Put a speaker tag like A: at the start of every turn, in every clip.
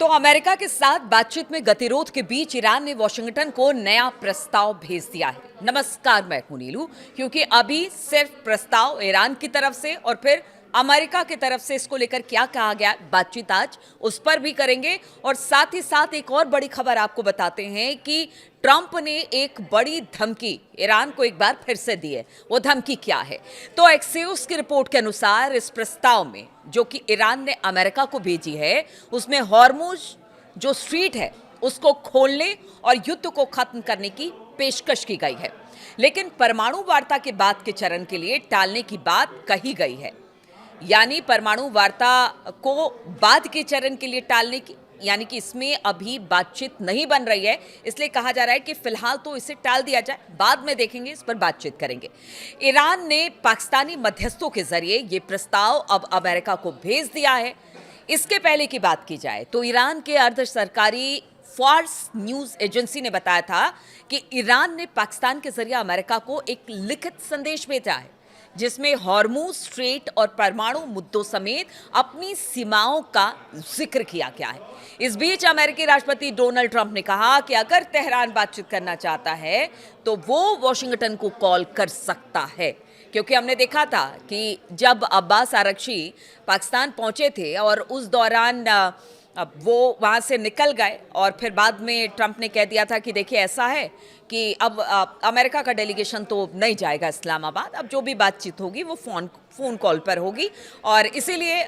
A: तो अमेरिका के साथ बातचीत में गतिरोध के बीच ईरान ने वॉशिंगटन को नया प्रस्ताव भेज दिया है। नमस्कार, मैं हूं नीलू। क्योंकि अभी सिर्फ प्रस्ताव ईरान की तरफ से और फिर अमेरिका की तरफ से इसको लेकर क्या कहा गया, बातचीत आज उस पर भी करेंगे। और साथ ही साथ एक और बड़ी खबर आपको बताते हैं कि ट्रंप ने एक बड़ी धमकी ईरान को एक बार फिर से दी है। वो धमकी क्या है? तो एक्सियोस की रिपोर्ट के अनुसार इस प्रस्ताव में जो कि ईरान ने अमेरिका को भेजी है, उसमें हॉर्मुज जो स्ट्रीट है उसको खोलने और युद्ध को खत्म करने की पेशकश की गई है। लेकिन परमाणु वार्ता के बाद के चरण के लिए टालने की बात कही गई है। यानी परमाणु वार्ता को बाद के चरण के लिए टालने की, यानी कि इसमें अभी बातचीत नहीं बन रही है, इसलिए कहा जा रहा है कि फिलहाल तो इसे टाल दिया जाए, बाद में देखेंगे, इस पर बातचीत करेंगे। ईरान ने पाकिस्तानी मध्यस्थों के जरिए ये प्रस्ताव अब अमेरिका को भेज दिया है। इसके पहले की बात की जाए तो ईरान के अर्ध सरकारी फार्स न्यूज एजेंसी ने बताया था कि ईरान ने पाकिस्तान के जरिए अमेरिका को एक लिखित संदेश भेजा है जिसमें हॉर्मुज स्ट्रेट और परमाणु मुद्दों समेत अपनी सीमाओं का जिक्र किया गया है। इस बीच अमेरिकी राष्ट्रपति डोनाल्ड ट्रंप ने कहा कि अगर तेहरान बातचीत करना चाहता है तो वो वॉशिंगटन को कॉल कर सकता है। क्योंकि हमने देखा था कि जब अब्बास आरगची पाकिस्तान पहुंचे थे और उस दौरान अब वो वहाँ से निकल गए और फिर बाद में ट्रंप ने कह दिया था कि देखिए ऐसा है कि अब अमेरिका का डेलीगेशन तो नहीं जाएगा इस्लामाबाद, अब जो भी बातचीत होगी वो फ़ोन कॉल पर होगी। और इसीलिए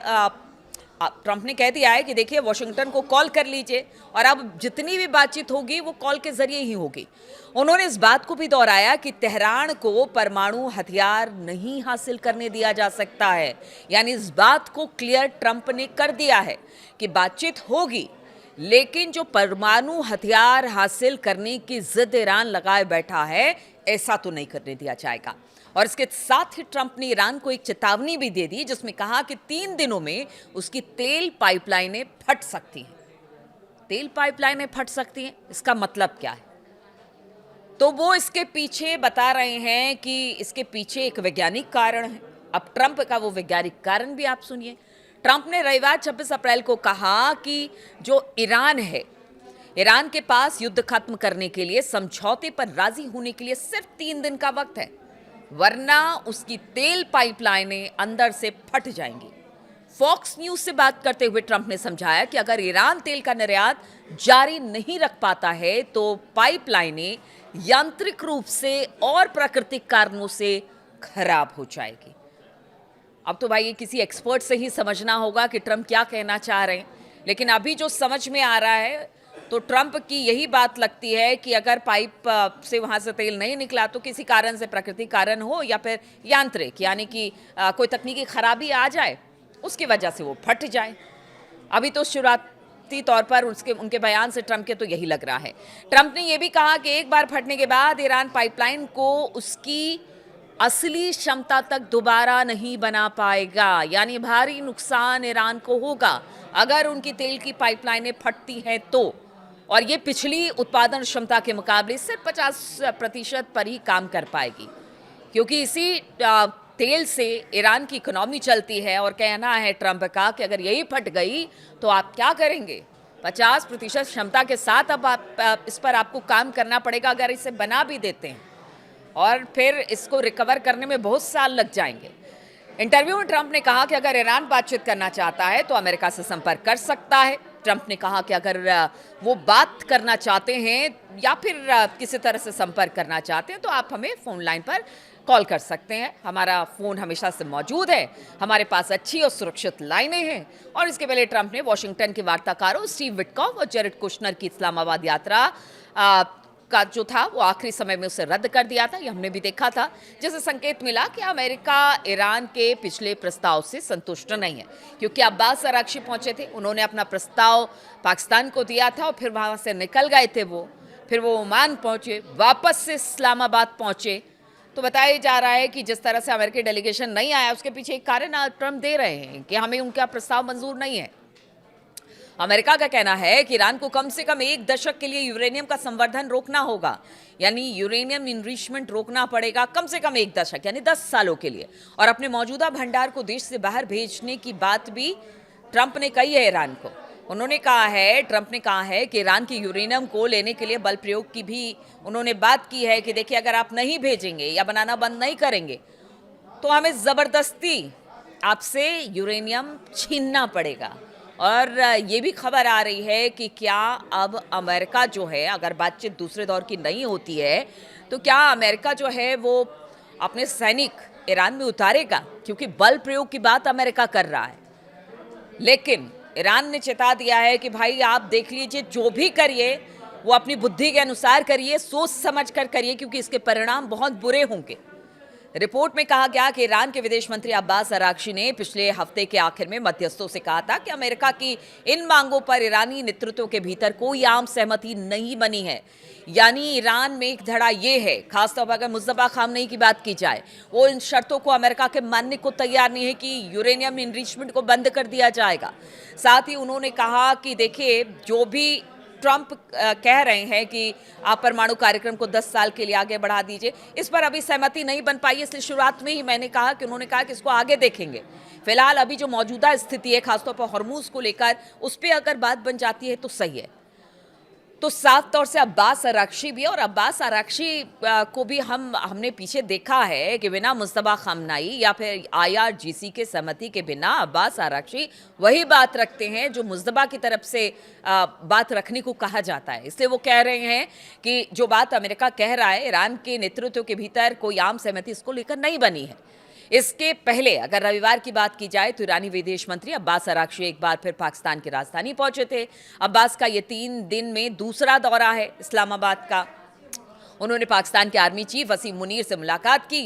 A: ट्रंप ने कह दिया है कि देखिए वॉशिंगटन को कॉल कर लीजिए और अब जितनी भी बातचीत होगी वो कॉल के ज़रिए ही होगी। उन्होंने इस बात को भी दोहराया कि तेहरान को परमाणु हथियार नहीं हासिल करने दिया जा सकता है। यानी इस बात को क्लियर ट्रंप ने कर दिया है कि बातचीत होगी, लेकिन जो परमाणु हथियार हासिल करने की जिद ईरान लगाए बैठा है, ऐसा तो नहीं करने दिया जाएगा। और इसके साथ ही ट्रंप ने ईरान को एक चेतावनी भी दे दी जिसमें कहा कि 3 दिनों में उसकी तेल पाइपलाइनें फट सकती हैं। तेल पाइपलाइनें फट सकती हैं, इसका मतलब क्या है? तो वो इसके पीछे बता रहे हैं कि इसके पीछे एक वैज्ञानिक कारण है। अब ट्रंप का वो वैज्ञानिक कारण भी आप सुनिए। ट्रंप ने रविवार 26 अप्रैल को कहा कि जो ईरान है, ईरान के पास युद्ध खत्म करने के लिए समझौते पर राजी होने के लिए सिर्फ 3 दिन का वक्त है, वरना उसकी तेल पाइपलाइनें अंदर से फट जाएंगी। फॉक्स न्यूज से बात करते हुए ट्रंप ने समझाया कि अगर ईरान तेल का निर्यात जारी नहीं रख पाता है तो पाइपलाइनें यांत्रिक रूप से और प्राकृतिक कारणों से खराब हो जाएगी। अब तो भाई ये किसी एक्सपर्ट से ही समझना होगा कि ट्रंप क्या कहना चाह रहे हैं, लेकिन अभी जो समझ में आ रहा है तो ट्रंप की यही बात लगती है कि अगर पाइप से वहाँ से तेल नहीं निकला तो किसी कारण से, प्राकृतिक कारण हो या फिर यांत्रिक, यानी कि कोई तकनीकी खराबी आ जाए, उसकी वजह से वो फट जाए। अभी तो शुरुआती तौर पर उनके बयान से ट्रंप के तो यही लग रहा है। ट्रंप ने यह भी कहा कि एक बार फटने के बाद ईरान पाइपलाइन को उसकी असली क्षमता तक दोबारा नहीं बना पाएगा। यानी भारी नुकसान ईरान को होगा अगर उनकी तेल की पाइपलाइनें फटती हैं तो। और ये पिछली उत्पादन क्षमता के मुकाबले सिर्फ 50% पर ही काम कर पाएगी, क्योंकि इसी तेल से ईरान की इकोनॉमी चलती है। और कहना है ट्रंप का कि अगर यही फट गई तो आप क्या करेंगे? 50% क्षमता के साथ अब इस पर आपको काम करना पड़ेगा अगर इसे बना भी देते हैं, और फिर इसको रिकवर करने में बहुत साल लग जाएंगे। इंटरव्यू में ट्रंप ने कहा कि अगर ईरान बातचीत करना चाहता है तो अमेरिका से संपर्क कर सकता है। ट्रंप ने कहा कि अगर वो बात करना चाहते हैं या फिर किसी तरह से संपर्क करना चाहते हैं तो आप हमें फ़ोन लाइन पर कॉल कर सकते हैं। हमारा फ़ोन हमेशा से मौजूद है, हमारे पास अच्छी और सुरक्षित लाइनें हैं। और इसके पहले ट्रंप ने वॉशिंगटन के वार्ताकारों स्टीव विटकॉफ और जेरेड कुशनर की इस्लामाबाद यात्रा का जो था वो आखिरी समय में उसे रद्द कर दिया था। ये हमने भी देखा था, जिससे संकेत मिला कि अमेरिका ईरान के पिछले प्रस्ताव से संतुष्ट नहीं है। क्योंकि अब्बास आरगची पहुंचे थे, उन्होंने अपना प्रस्ताव पाकिस्तान को दिया था और फिर वहाँ से निकल गए थे फिर वो ओमान पहुंचे, वापस से इस्लामाबाद पहुंचे। तो बताया जा रहा है कि जिस तरह से अमेरिकी डेलीगेशन नहीं आया उसके पीछे एक कारण ट्रंप दे रहे हैं कि हमें उनका प्रस्ताव मंजूर नहीं है। अमेरिका का कहना है कि ईरान को कम से कम 1 दशक के लिए यूरेनियम का संवर्धन रोकना होगा, यानी यूरेनियम इनरिचमेंट रोकना पड़ेगा कम से कम 1 दशक यानी 10 सालों के लिए। और अपने मौजूदा भंडार को देश से बाहर भेजने की बात भी ट्रंप ने कही है ईरान को। उन्होंने कहा है, ट्रंप ने कहा है कि ईरान की यूरेनियम को लेने के लिए बल प्रयोग की भी उन्होंने बात की है कि देखिए अगर आप नहीं भेजेंगे या बनाना बंद नहीं करेंगे तो हमें ज़बरदस्ती आपसे यूरेनियम छीनना पड़ेगा। और ये भी खबर आ रही है कि क्या अब अमेरिका जो है, अगर बातचीत दूसरे दौर की नहीं होती है तो क्या अमेरिका जो है वो अपने सैनिक ईरान में उतारेगा, क्योंकि बल प्रयोग की बात अमेरिका कर रहा है। लेकिन ईरान ने चेता दिया है कि भाई आप देख लीजिए, जो भी करिए वो अपनी बुद्धि के अनुसार करिए, सोच समझ कर करिए, क्योंकि इसके परिणाम बहुत बुरे होंगे। रिपोर्ट में कहा गया कि ईरान के विदेश मंत्री अब्बास अराक्ची ने पिछले हफ्ते के आखिर में मध्यस्थों से कहा था कि अमेरिका की इन मांगों पर ईरानी नेतृत्व के भीतर कोई आम सहमति नहीं बनी है। यानी ईरान में एक धड़ा ये है, खासतौर पर अगर मुस्तफा खामनेई की बात की जाए, वो इन शर्तों को अमेरिका के मानने को तैयार नहीं है कि यूरेनियम इनरिचमेंट को बंद कर दिया जाएगा। साथ ही उन्होंने कहा कि देखिए, जो भी ट्रंप कह रहे हैं कि आप परमाणु कार्यक्रम को 10 साल के लिए आगे बढ़ा दीजिए, इस पर अभी सहमति नहीं बन पाई है। इसलिए शुरुआत में ही मैंने कहा कि उन्होंने कहा कि इसको आगे देखेंगे। फिलहाल अभी जो मौजूदा स्थिति है, खासतौर पर हॉर्मूज को लेकर, उस पर अगर बात बन जाती है तो सही है। तो साफ तौर से अब्बास अराक्ची भी, और अब्बास अराक्ची को भी हमने पीछे देखा है कि बिना मुस्तफा खामनेई या फिर IRGC के सहमति के बिना अब्बास अराक्ची वही बात रखते हैं जो मुस्तफा की तरफ से बात रखने को कहा जाता है। इसलिए वो कह रहे हैं कि जो बात अमेरिका कह रहा है, ईरान के नेतृत्व के भीतर कोई आम सहमति इसको लेकर नहीं बनी है। इसके पहले अगर रविवार की बात की जाए तो ईरानी विदेश मंत्री अब्बास अराक्ची एक बार फिर पाकिस्तान की राजधानी पहुंचे थे। अब्बास का ये 3 दिन में दूसरा दौरा है इस्लामाबाद का। उन्होंने पाकिस्तान के आर्मी चीफ वसीम मुनीर से मुलाकात की।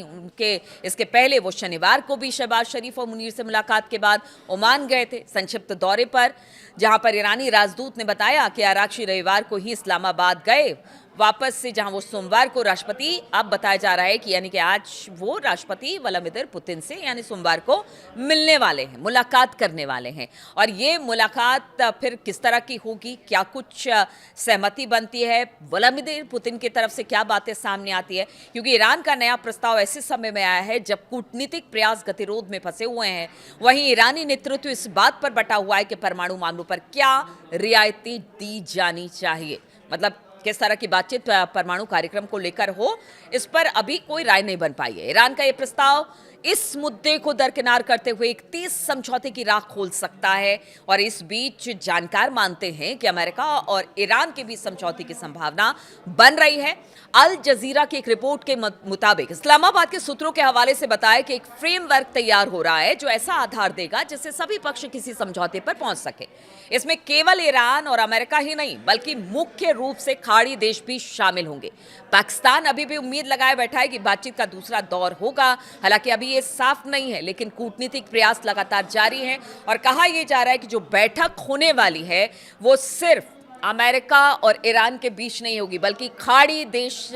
A: इसके पहले वो शनिवार को भी शहबाज शरीफ और मुनीर से मुलाकात के बाद ओमान गए थे संक्षिप्त दौरे पर, जहां पर ईरानी राजदूत ने बताया कि अराक्ची रविवार को ही इस्लामाबाद गए वापस से, जहां वो सोमवार को राष्ट्रपति, अब बताया जा रहा है कि यानी कि आज वो राष्ट्रपति व्लादिमीर पुतिन से यानी सोमवार को मिलने वाले हैं, मुलाकात करने वाले हैं। और ये मुलाकात फिर किस तरह की होगी, क्या कुछ सहमति बनती है, व्लादिमीर पुतिन की तरफ से क्या बातें सामने आती है, क्योंकि ईरान का नया प्रस्ताव ऐसे समय में आया है जब कूटनीतिक प्रयास गतिरोध में फंसे हुए हैं। वहीं ईरानी नेतृत्व इस बात पर बटा हुआ है कि परमाणु मामलों पर क्या रियायतें दी जानी चाहिए, मतलब किस तरह की बातचीत परमाणु कार्यक्रम को लेकर हो, इस पर अभी कोई राय नहीं बन पाई है। ईरान का यह प्रस्ताव इस मुद्दे को दरकिनार करते हुए एक 30 समझौते की राह खोल सकता है। और इस बीच जानकार मानते हैं कि अमेरिका और ईरान के बीच समझौते की संभावना बन रही है। अल जजीरा की एक रिपोर्ट के मुताबिक इस्लामाबाद के सूत्रों के हवाले से बताया कि एक फ्रेमवर्क तैयार हो रहा है जो ऐसा आधार देगा जिससे सभी पक्ष किसी समझौते पर पहुंच सके। इसमें केवल ईरान और अमेरिका ही नहीं बल्कि मुख्य रूप से खाड़ी देश भी शामिल होंगे। पाकिस्तान अभी भी उम्मीद लगाए बैठा है कि बातचीत का दूसरा दौर होगा। हालांकि अभी ये साफ नहीं है, लेकिन कूटनीतिक प्रयास लगातार जारी हैं और कहा यह जा रहा है कि जो बैठक होने वाली है वो सिर्फ अमेरिका और ईरान के बीच नहीं होगी, बल्कि खाड़ी देश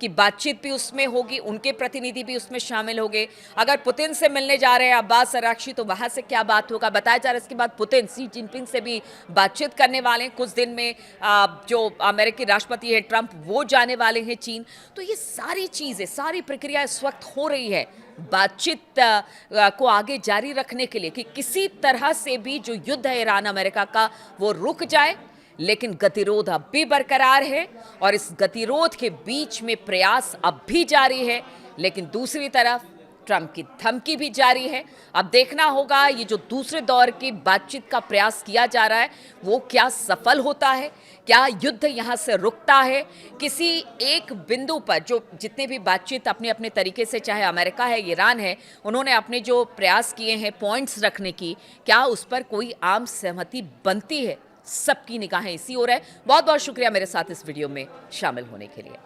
A: की बातचीत भी उसमें होगी, उनके प्रतिनिधि भी उसमें शामिल होंगे। अगर पुतिन से मिलने जा रहे हैं अब्बास अराक्ची तो वहां से क्या बात होगा, बताया जा रहा है इसके बाद पुतिन शी जिनपिंग से भी बातचीत करने वाले हैं। कुछ दिन में जो अमेरिकी राष्ट्रपति है ट्रंप, वो जाने वाले हैं चीन। तो ये सारी चीज़ें, सारी प्रक्रिया इस वक्त हो रही है बातचीत को आगे जारी रखने के लिए कि किसी तरह से भी जो युद्ध है ईरान अमेरिका का वो रुक जाए। लेकिन गतिरोध अब भी बरकरार है और इस गतिरोध के बीच में प्रयास अब भी जारी है, लेकिन दूसरी तरफ ट्रंप की धमकी भी जारी है। अब देखना होगा ये जो दूसरे दौर की बातचीत का प्रयास किया जा रहा है वो क्या सफल होता है, क्या युद्ध यहाँ से रुकता है। किसी एक बिंदु पर जो जितने भी बातचीत अपने अपने तरीके से, चाहे अमेरिका है ईरान है, उन्होंने अपने जो प्रयास किए हैं पॉइंट्स रखने की, क्या उस पर कोई आम सहमति बनती है। सबकी निगाहें इसी ओर है। बहुत बहुत शुक्रिया मेरे साथ इस वीडियो में शामिल होने के लिए।